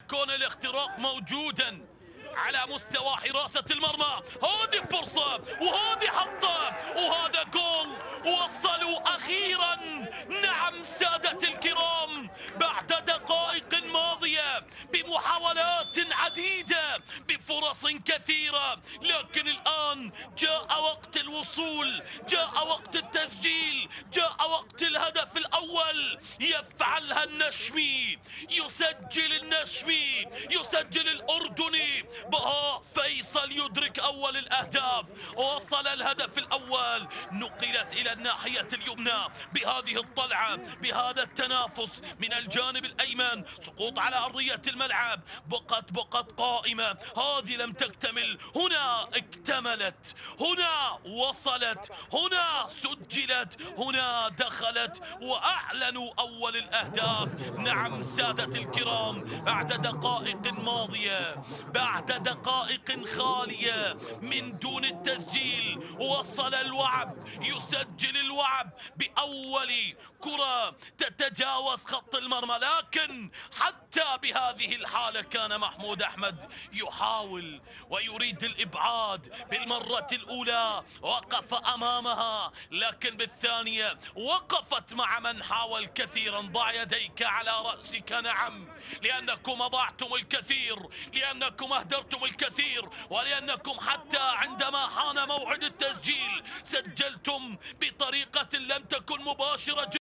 يكون الاختراق موجودا على مستوى حراسة المرمى. هذه فرصة وهذه حطة وهذا جول. وصلوا أخيرا، نعم سادة الكرام، بعد دقائق ماضية بمحاولات عديدة بفرص كثيرة، لكن الآن جاء وقت الوصول، جاء وقت التسجيل، جاء وقت الهدف الأول. يفعلها النشمي، يسجل النشمي، يسجل الأردني. بها فيصل يدرك أول الأهداف. وصل الهدف الأول، نقلت إلى الناحية اليمنى بهذه الطلعة، بهذا التنافس من الجانب الأيمن، سقوط على أرضية الملعب. بقت قائمة، هذه لم تكتمل، هنا اكتملت، هنا وصلت، هنا سجلت، هنا دخلت وأعلنوا أول الأهداف. نعم سادة الكرام، بعد دقائق ماضية، بعد دقائق خالية من دون التسجيل، وصل الوعب، يسجل الوعب بأول كرة تتجاوز خط المرمى. لكن حتى بهذه الحالة كان محمود أحمد يحاول ويريد الإبعاد. بالمرة الأولى وقف أمامها، لكن بالثانية وقفت مع من حاول كثيرا. ضع يديك على رأسك، نعم، لأنكم أضعتم الكثير، لأنكم أهدرتم الكثير، ولأنكم حتى عندما حان موعد التسجيل سجلتم بطريقة لم تكن مباشرة.